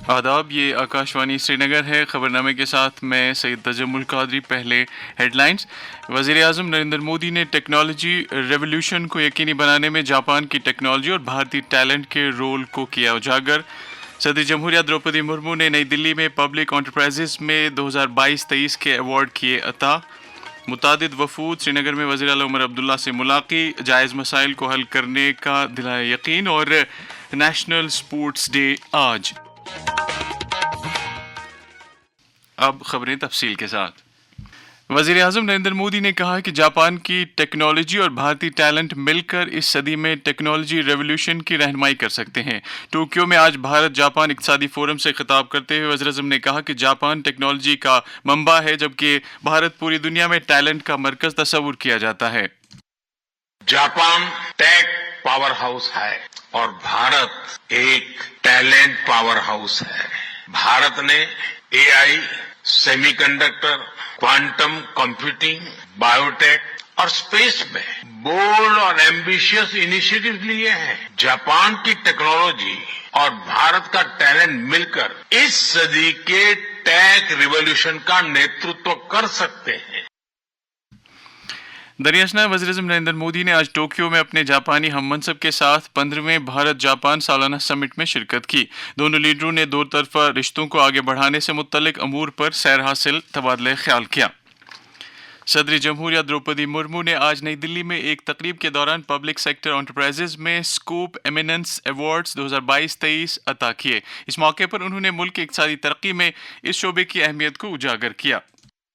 آداب، یہ آکاشوانی سری نگر ہے۔ خبر نامے کے ساتھ میں سید تجمل قادری۔ پہلے ہیڈ لائنز۔ وزیر اعظم نریندر مودی نے ٹیکنالوجی ریولیوشن کو یقینی بنانے میں جاپان کی ٹیکنالوجی اور بھارتی ٹیلنٹ کے رول کو کیا اجاگر۔ صدر جمہوریہ دروپدی مرمو نے نئی دلی میں پبلک انٹرپرائزز میں 2022-23 کے ایوارڈ کیے عطا۔ متعدد وفود سری نگر میں وزیر اعلیٰ عمر عبداللہ سے ملاقی، جائز مسائل کو حل کرنے کا دلایا یقین۔ اور نیشنل سپورٹس ڈے آج۔ اب خبریں تفصیل کے ساتھ۔ وزیر اعظم نریندر مودی نے کہا کہ جاپان کی ٹیکنالوجی اور بھارتی ٹیلنٹ مل کر اس صدی میں ٹیکنالوجی ریولیوشن کی رہنمائی کر سکتے ہیں۔ ٹوکیو میں آج بھارت جاپان اقتصادی فورم سے خطاب کرتے ہوئے وزیر اعظم نے کہا کہ جاپان ٹیکنالوجی کا منبع ہے، جبکہ بھارت پوری دنیا میں ٹیلنٹ کا مرکز تصور کیا جاتا ہے۔ جاپان ٹیک پاور ہاؤس ہے اور بھارت ایک ٹیلنٹ پاور ہاؤس ہے۔ بھارت نے A I, semiconductor, quantum computing, biotech اور اسپیس میں بولڈ اور ایمبیشیس انیشیٹو لیے ہیں۔ جاپان کی ٹیکنالوجی اور بھارت کا ٹیلنٹ مل کر اس صدی کے ٹیک ریولیوشن کا نیترتو کر سکتے ہیں۔ دریاسنا وزیر اعظم نریندر مودی نے آج ٹوکیو میں اپنے جاپانی ہم منصب کے ساتھ 15ویں بھارت جاپان سالانہ سمٹ میں شرکت کی۔ دونوں لیڈروں نے دو طرفہ رشتوں کو آگے بڑھانے سے متعلق امور پر سیر حاصل تبادلہ خیال کیا۔ صدر جمہوریہ دروپدی مرمو نے آج نئی دلی میں ایک تقریب کے دوران پبلک سیکٹر انٹرپرائزز میں اسکوپ ایمیننس ایوارڈز 2022-23 عطا کیے۔ اس موقع پر انہوں نے ملک کی اقتصادی ترقی میں اس شعبے کی اہمیت کو اجاگر کیا۔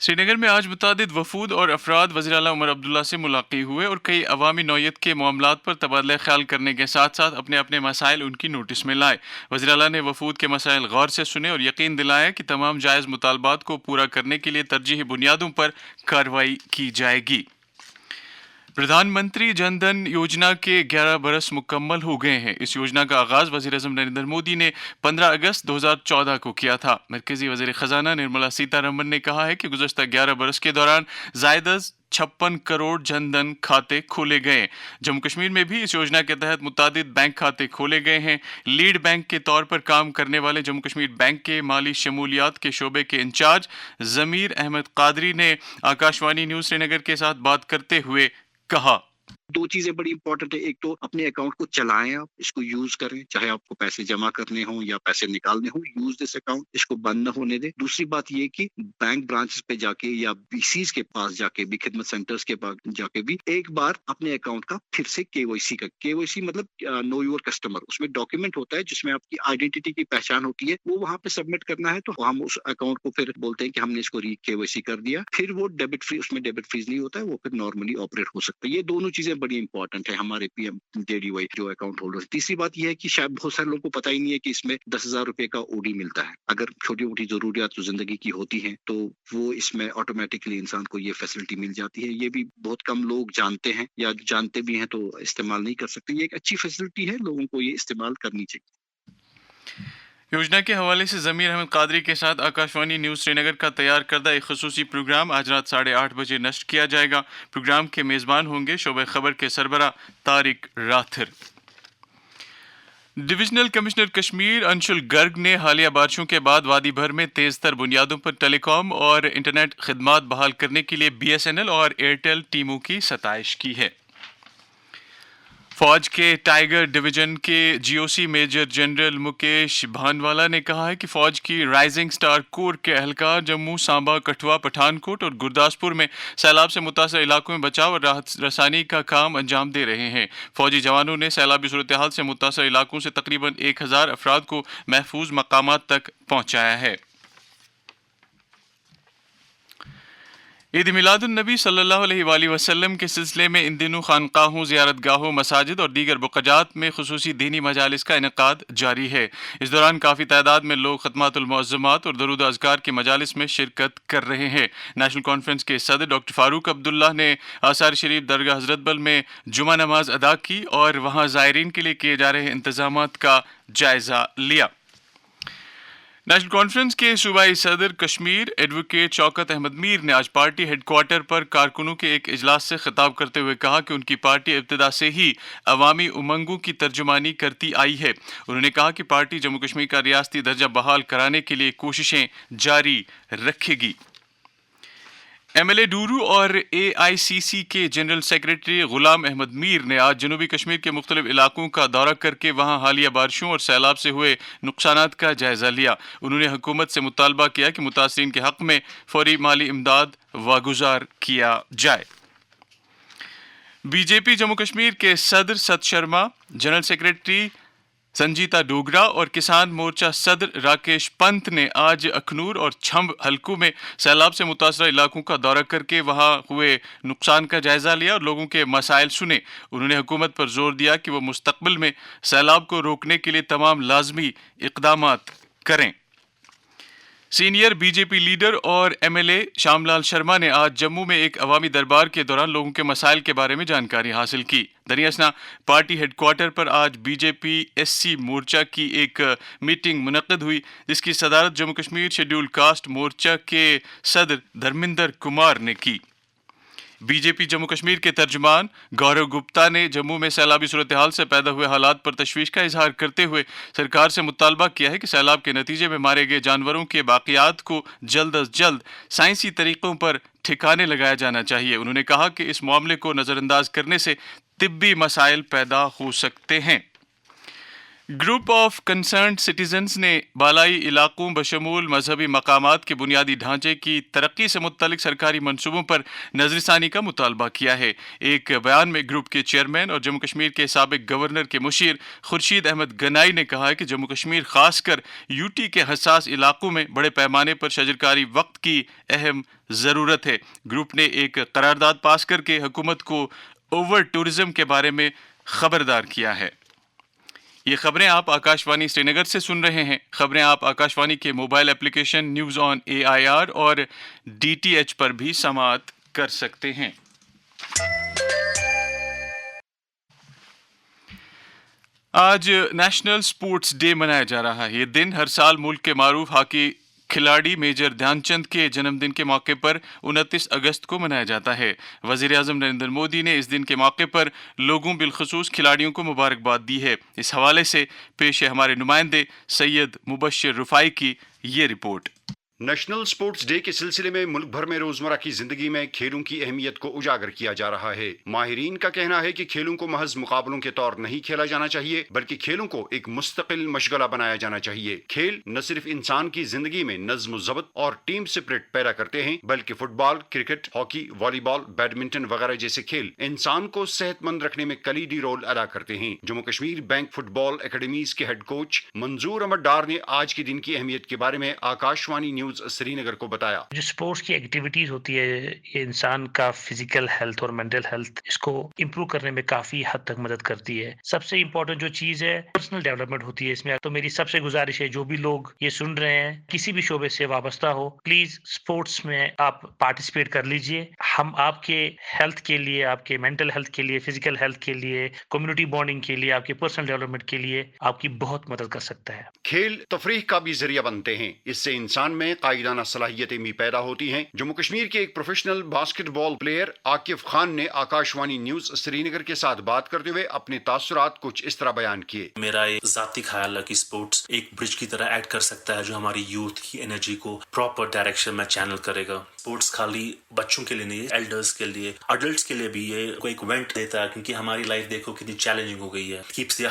سری نگر میں آج متعدد وفود اور افراد وزیر اعلیٰ عمر عبداللہ سے ملاقات ہوئے اور کئی عوامی نوعیت کے معاملات پر تبادلہ خیال کرنے کے ساتھ ساتھ اپنے اپنے مسائل ان کی نوٹس میں لائے۔ وزیر اعلیٰ نے وفود کے مسائل غور سے سنے اور یقین دلایا کہ تمام جائز مطالبات کو پورا کرنے کے لیے ترجیحی بنیادوں پر کارروائی کی جائے گی۔ پردھان منتری جن دھن یوجنا کے 11 برس مکمل ہو گئے ہیں۔ اس یوجنا کا آغاز وزیر اعظم نریندر مودی نے 15 اگست 2014 کو کیا تھا۔ مرکزی وزیر خزانہ نرملا سیتا رمن نے کہا ہے کہ گزشتہ 11 برس کے دوران زائد از 56 کروڑ جن دھن کھاتے کھولے گئے۔ جموں کشمیر میں بھی اس یوجنا کے تحت متعدد بینک کھاتے کھولے گئے ہیں۔ لیڈ بینک کے طور پر کام کرنے والے جموں کشمیر بینک کے مالی شمولیات کے شعبے کے انچارج ضمیر احمد قادری نے آکاشوانی نیوز سری نگر کے ساتھ بات کرتے ہوئے کہا۔ دو چیزیں بڑی امپورٹنٹ ہے۔ ایک تو اپنے اکاؤنٹ کو چلائیں، آپ اس کو یوز کریں، چاہے آپ کو پیسے جمع کرنے ہوں یا پیسے نکالنے ہوں، یوز دس اکاؤنٹ، اس کو بند نہ ہونے دیں۔ دوسری بات یہ کہ بینک برانچز پہ جا کے یا بی سیز کے پاس جا کے بھی، خدمت سینٹرز کے پاس جا کے بھی ایک بار اپنے اکاؤنٹ کا پھر سے KYC کا، KYC مطلب نو یور کسٹمر، اس میں ڈاکیومنٹ ہوتا ہے جس میں آپ کی آئیڈینٹی کی پہچان ہوتی ہے، وہ وہاں پہ سبمٹ کرنا ہے۔ تو ہم اس اکاؤنٹ کو پھر بولتے ہیں کہ ہم نے اس کو KYC کر دیا، پھر وہ ڈیبٹ فری، اس میں ڈیبٹ فریز نہیں ہوتا ہے، وہ پھر نارملی آپریٹ ہو سکتا ہے۔ یہ دونوں چیزیں بڑی امپورٹنٹ ہے ہمارے JDY جو اکاؤنٹ ہولڈر۔ تیسری بات یہ ہے کہ شاید بہت سارے لوگوں کو پتہ ہی نہیں ہے کہ اس میں 10,000 روپے کا OD ملتا ہے۔ اگر چھوٹی موٹی ضروریات جو زندگی کی ہوتی ہیں تو وہ اس میں آٹومیٹکلی انسان کو یہ فیسلٹی مل جاتی ہے۔ یہ بھی بہت کم لوگ جانتے ہیں، یا جانتے بھی ہیں تو استعمال نہیں کر سکتے۔ یہ ایک اچھی فیسلٹی ہے، لوگوں کو یہ استعمال کرنی چاہیے۔ یوجنا کے حوالے سے ضمیر احمد قادری کے ساتھ آکاشوانی نیوز سری نگر کا تیار کردہ ایک خصوصی پروگرام آج رات 8:30 بجے نشر کیا جائے گا۔ پروگرام کے میزبان ہوں گے شعبہ خبر کے سربراہ طارق راتھر۔ ڈویژنل کمشنر کشمیر انشل گرگ نے حالیہ بارشوں کے بعد وادی بھر میں تیز تر بنیادوں پر ٹیلی کام اور انٹرنیٹ خدمات بحال کرنے کے لیے BSNL اور ایئرٹیل ٹیموں کی ستائش کی ہے۔ فوج کے ٹائیگر ڈویژن کے GOC میجر جنرل مکیش بھانوالا نے کہا ہے کہ فوج کی رائزنگ سٹار کور کے اہلکار جموں، سانبا، کٹھوا، پٹھان کوٹ اور گرداسپور میں سیلاب سے متاثرہ علاقوں میں بچاؤ اور راحت رسانی کا کام انجام دے رہے ہیں۔ فوجی جوانوں نے سیلابی صورتحال سے متاثرہ علاقوں سے تقریباً 1000 افراد کو محفوظ مقامات تک پہنچایا ہے۔ عید میلاد النبی صلی اللہ علیہ وآلہ وسلم کے سلسلے میں ان دنوں خانقاہوں، زیارت گاہوں، مساجد اور دیگر بقجات میں خصوصی دینی مجالس کا انعقاد جاری ہے۔ اس دوران کافی تعداد میں لوگ ختمات المعظمات اور درود و اذکار کے مجالس میں شرکت کر رہے ہیں۔ نیشنل کانفرنس کے صدر ڈاکٹر فاروق عبداللہ نے آثار شریف درگاہ حضرت بل میں جمعہ نماز ادا کی اور وہاں زائرین کے لیے کیے جا رہے انتظامات کا جائزہ لیا۔ نیشنل کانفرنس کے صوبائی صدر کشمیر ایڈوکیٹ شوکت احمد میر نے آج پارٹی ہیڈ کوارٹر پر کارکنوں کے ایک اجلاس سے خطاب کرتے ہوئے کہا کہ ان کی پارٹی ابتدا سے ہی عوامی امنگوں کی ترجمانی کرتی آئی ہے۔ انہوں نے کہا کہ پارٹی جموں کشمیر کا ریاستی درجہ بحال کرانے کے لیے کوششیں جاری رکھے گی۔ ایم ایل اے ڈورو اور اے آئی سی سی کے جنرل سیکرٹری غلام احمد میر نے آج جنوبی کشمیر کے مختلف علاقوں کا دورہ کر کے وہاں حالیہ بارشوں اور سیلاب سے ہوئے نقصانات کا جائزہ لیا۔ انہوں نے حکومت سے مطالبہ کیا کہ متاثرین کے حق میں فوری مالی امداد واگزار کیا جائے۔ بی جے پی جموں کشمیر کے صدر ست شرما، جنرل سیکرٹری سنجیتا ڈوگرا اور کسان مورچہ صدر راکیش پنت نے آج اکھنور اور چھمب حلقوں میں سیلاب سے متاثرہ علاقوں کا دورہ کر کے وہاں ہوئے نقصان کا جائزہ لیا اور لوگوں کے مسائل سنے۔ انہوں نے حکومت پر زور دیا کہ وہ مستقبل میں سیلاب کو روکنے کے لیے تمام لازمی اقدامات کریں۔ Senior B J P leader اور ایم ایل اے شام لال شرما نے آج جموں میں ایک عوامی دربار کے دوران لوگوں کے مسائل کے بارے میں جانکاری حاصل کی۔ دریں اثنا پارٹی ہیڈ کوارٹر پر آج B J P S C مورچہ کی ایک میٹنگ منعقد ہوئی جس کی صدارت جموں کشمیر شیڈول کاسٹ مورچہ کے صدر دھرمندر کمار نے کی۔ بی جے پی جموں کشمیر کے ترجمان گورو گپتا نے جموں میں سیلابی صورتحال سے پیدا ہوئے حالات پر تشویش کا اظہار کرتے ہوئے سرکار سے مطالبہ کیا ہے کہ سیلاب کے نتیجے میں مارے گئے جانوروں کے باقیات کو جلد از جلد سائنسی طریقوں پر ٹھکانے لگایا جانا چاہیے۔ انہوں نے کہا کہ اس معاملے کو نظر انداز کرنے سے طبی مسائل پیدا ہو سکتے ہیں۔ گروپ آف کنسرنڈ سٹیزنز نے بالائی علاقوں بشمول مذہبی مقامات کے بنیادی ڈھانچے کی ترقی سے متعلق سرکاری منصوبوں پر نظر ثانی کا مطالبہ کیا ہے۔ ایک بیان میں گروپ کے چیئرمین اور جموں کشمیر کے سابق گورنر کے مشیر خورشید احمد گنائی نے کہا ہے کہ جموں کشمیر خاص کر یو ٹی کے حساس علاقوں میں بڑے پیمانے پر شجرکاری وقت کی اہم ضرورت ہے۔ گروپ نے ایک قرارداد پاس کر کے حکومت کو اوور ٹورزم کے بارے میں خبردار کیا ہے۔ یہ خبریں آپ آکاشوانی سری نگر سے سن رہے ہیں۔ خبریں آپ آکاشوانی کے mobile application news on AIR اور DTH پر بھی سماعت کر سکتے ہیں۔ آج نیشنل سپورٹس ڈے منایا جا رہا ہے۔ یہ دن ہر سال ملک کے معروف ہاکی کھلاڑی میجر دھیان چند کے جنم دن کے موقع پر 29 اگست کو منایا جاتا ہے۔ وزیر اعظم نریندر مودی نے اس دن کے موقع پر لوگوں بالخصوص کھلاڑیوں کو مبارکباد دی ہے۔ اس حوالے سے پیش ہے ہمارے نمائندے سید مبشر رفائی کی یہ رپورٹ۔ نیشنل سپورٹس ڈے کے سلسلے میں ملک بھر میں روزمرہ کی زندگی میں کھیلوں کی اہمیت کو اجاگر کیا جا رہا ہے۔ ماہرین کا کہنا ہے کہ کھیلوں کو محض مقابلوں کے طور نہیں کھیلا جانا چاہیے بلکہ کھیلوں کو ایک مستقل مشغلہ بنایا جانا چاہیے۔ کھیل نہ صرف انسان کی زندگی میں نظم و ضبط اور ٹیم سپرٹ پیدا کرتے ہیں بلکہ فٹ بال، کرکٹ، ہاکی، والی بال، بیڈمنٹن وغیرہ جیسے کھیل انسان کو صحت مند رکھنے میں کلیدی رول ادا کرتے ہیں۔ جموں کشمیر بینک فٹ بال اکیڈمیز کے ہیڈ کوچ منظور احمد ڈار نے آج کے دن کی اہمیت کے بارے میں آکاشوانی نیوز سری نگر کو بتایا۔ جو سپورٹس کی ایکٹیویٹیز ہوتی ہے یہ انسان کا فزیکل ہیلتھ اور مینٹل ہیلتھ اس کو امپروو کرنے میں کافی حد تک مدد کرتی ہے۔ سب سے امپورٹنٹ جو چیز ہے پرسنل ڈیولپمنٹ ہوتی ہے اس میں۔ تو میری سب سے گزارش ہے جو بھی لوگ یہ سن رہے ہیں کسی بھی شعبے سے وابستہ ہو پلیز سپورٹس میں آپ پارٹیسپیٹ کر لیجئے۔ ہم آپ کے ہیلتھ کے لیے، آپ کے مینٹل ہیلتھ کے لیے، فزیکل ہیلتھ کے لیے، کمیونٹی بانڈنگ کے لیے، آپ کے پرسنل ڈیولپمنٹ کے لیے آپ کی بہت مدد کر سکتا ہے۔ کھیل تفریح کا بھی ذریعہ بنتے ہیں، اس سے انسان میں قائدانہ صلاحیتیں بھی پیدا ہوتی ہیں۔ جموں کشمیر کے ایک پروفیشنل باسکٹ بال پلیئر عاقف خان نے آکاشوانی نیوز سری نگر کے ساتھ بات کرتے ہوئے اپنے تاثرات کچھ اس طرح بیان کیے۔ میرا ایک ذاتی خیال ہے کہ سپورٹس ایک برج کی طرح ایڈ کر سکتا ہے جو ہماری یوتھ کی انرجی کو پراپر ڈائریکشن میں چینل کرے گا۔ سپورٹس خالی بچوں کے لیے نہیں، ایلڈرز کے لیے، اڈلٹس کے لیے بھی یہ ایک وینٹ دیتا ہے کیونکہ ہماری لائف دیکھو کتنی چیلنجنگ ہو گئی ہے۔ Keeps their